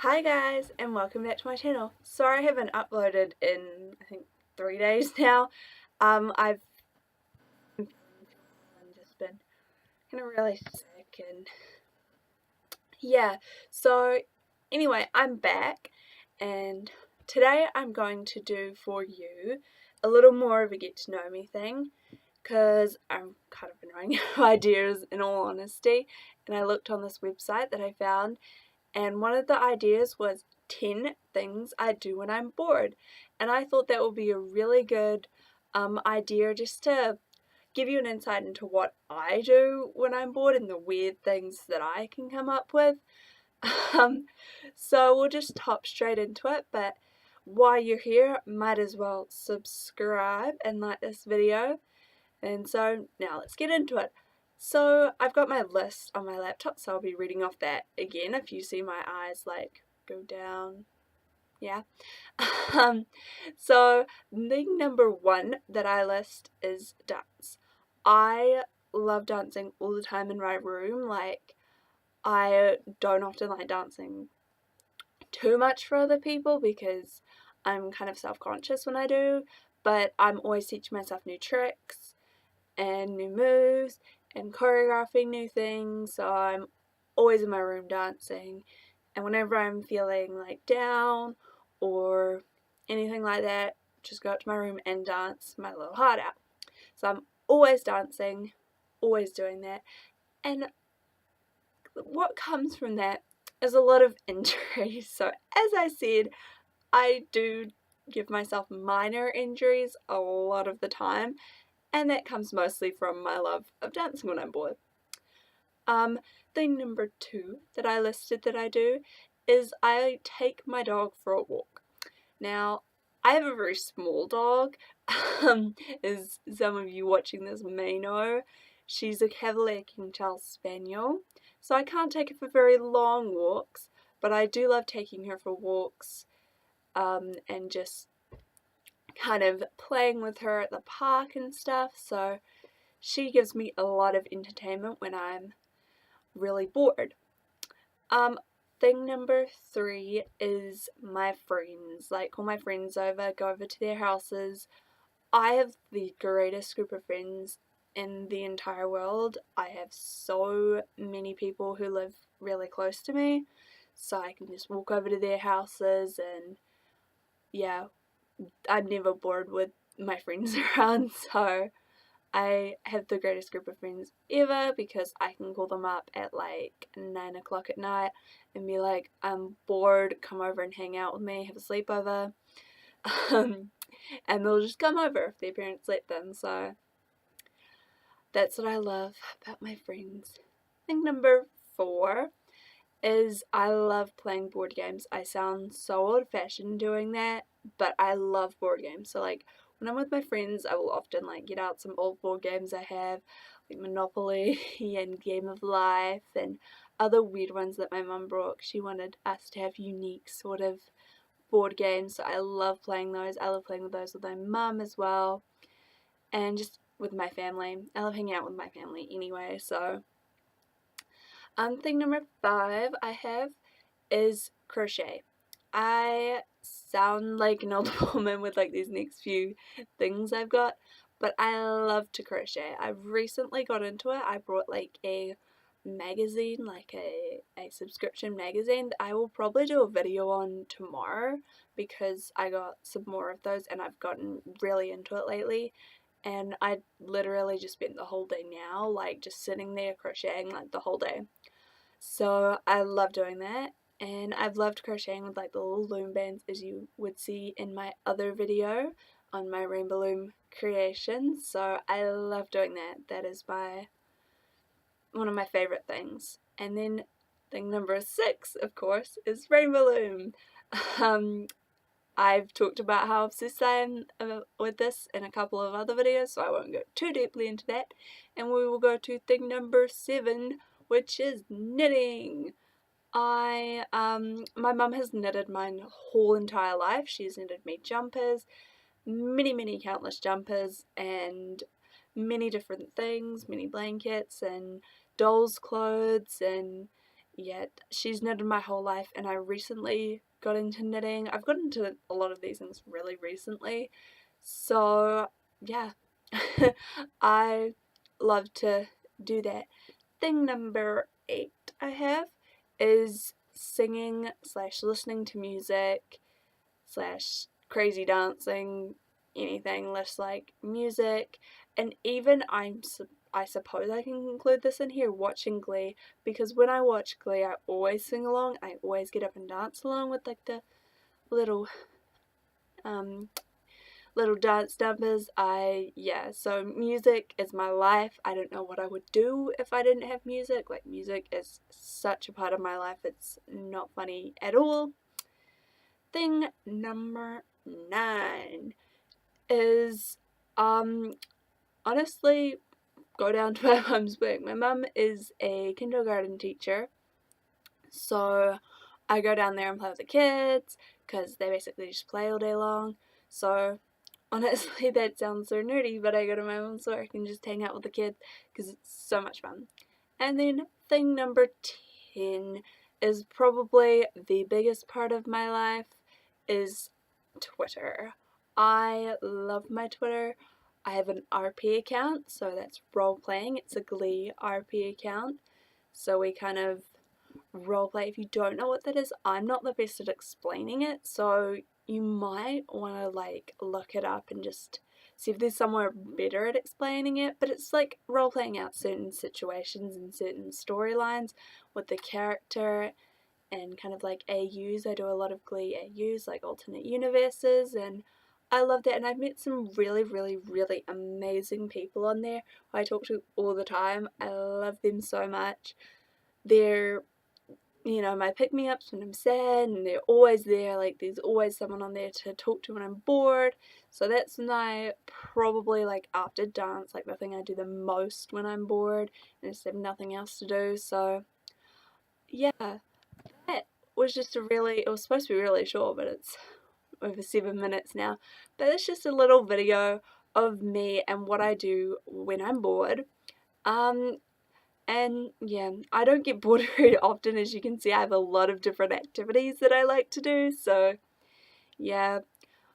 Hi guys, and welcome back to my channel. Sorry I haven't uploaded in I think 3 days now. I've just been kind of really sick and yeah. So anyway, I'm back and today I'm going to do for you a little more of a get to know me thing because I'm kind of been running out of ideas in all honesty, and I looked on this website that I found. And one of the ideas was 10 things I do when I'm bored. And I thought that would be a really good idea just to give you an insight into what I do when I'm bored and the weird things that I can come up with. Um, so we'll just hop straight into it. But while you're here, might as well subscribe and like this video. And so now let's get into it. So I've got my list on my laptop, so I'll be reading off that again if you see my eyes like go down. Yeah. um, so thing number one that I list is dance. I love dancing all the time in my room. Like, I don't often like dancing too much for other people because I'm kind of self-conscious when I do, but I'm always teaching myself new tricks and new moves and choreographing new things, so I'm always in my room dancing. And whenever I'm feeling like down or anything like that, just go up to my room and dance my little heart out. So I'm always dancing, always doing that. And what comes from that is a lot of injuries. So as I said, I do give myself minor injuries a lot of the time, and that comes mostly from my love of dancing when I'm bored. Thing number two that I listed that I do is I take my dog for a walk. Now, I have a very small dog, as some of you watching this may know. She's a Cavalier King Charles Spaniel, so I can't take her for very long walks, but I do love taking her for walks and just kind of playing with her at the park and stuff, so she gives me a lot of entertainment when I'm really bored. Um, Thing number three is my friends. Like, call my friends over, go over to their houses. I have the greatest group of friends in the entire world. I have so many people who live really close to me, so I can just walk over to their houses and yeah, I'm never bored with my friends around, so I have the greatest group of friends ever because I can call them up at like 9 o'clock at night and be like, I'm bored, come over and hang out with me, have a sleepover. And they'll just come over if their parents let them, so that's what I love about my friends. Thing number four is I love playing board games. I sound so old-fashioned doing that, but I love board games. So like when I'm with my friends, I will often like get out some old board games I have, like Monopoly and Game of Life and other weird ones that my mum brought. She wanted us to have unique sort of board games, so I love playing those. I love playing with those with my mum as well, and just with my family. I love hanging out with my family anyway, so thing number five I have is crochet. I sound like an old woman with like these next few things I've got, but I love to crochet. I've recently got into it. I brought like a magazine, like a subscription magazine that I will probably do a video on tomorrow because I got some more of those and I've gotten really into it lately. And I literally just spent the whole day now like just sitting there crocheting like the whole day. So I love doing that, and I've loved crocheting with like the little loom bands as you would see in my other video on my Rainbow Loom creations. So I love doing that. That is one of my favourite things. And then thing number six, of course, is Rainbow Loom. Um, I've talked about how obsessed I am with this in a couple of other videos, so I won't go too deeply into that. And we will go to thing number seven, which is knitting. My mum has knitted my whole entire life. She's knitted me jumpers, many countless jumpers, and many different things, many blankets and dolls' clothes and yet. She's knitted my whole life, and I recently got into knitting. I've got into a lot of these things really recently, so yeah. I love to do that. Thing number 8 I have is singing slash listening to music slash crazy dancing, anything less like music, and even I suppose I can include this in here, watching Glee, because when I watch Glee I always sing along, I always get up and dance along with like the little um little dance numbers. So music is my life. I don't know what I would do if I didn't have music. Like, music is such a part of my life, it's not funny at all. Thing number 9 is honestly go down to my mum's work. My mum is a kindergarten teacher, so I go down there and play with the kids because they basically just play all day long. So honestly, that sounds so nerdy, but I go to my mum's work and just hang out with the kids because it's so much fun. And then thing number 10 is probably the biggest part of my life, is Twitter. I love my Twitter. I have an RP account, so that's role playing. It's a Glee RP account. So we kind of role play. If you don't know what that is, I'm not the best at explaining it, so you might want to like look it up and just see if there's somewhere better at explaining it. But it's like role playing out certain situations and certain storylines with the character, and kind of like AUs. I do a lot of Glee AUs, like alternate universes, and I love that. And I've met some really, really, really amazing people on there who I talk to all the time. I love them so much. They're, my pick-me-ups when I'm sad, and they're always there. Like, there's always someone on there to talk to when I'm bored. So that's my, probably, like, after dance, like, the thing I do the most when I'm bored and just have nothing else to do. So yeah, that was just it was supposed to be really short, but it's over 7 minutes now. But it's just a little video of me and what I do when I'm bored. And yeah, I don't get bored very often. As you can see, I have a lot of different activities that I like to do, so yeah.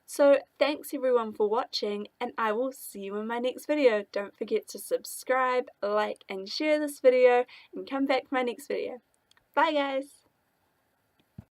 So thanks everyone for watching, and I will see you in my next video. Don't forget to subscribe, like, and share this video, and come back for my next video. Bye guys!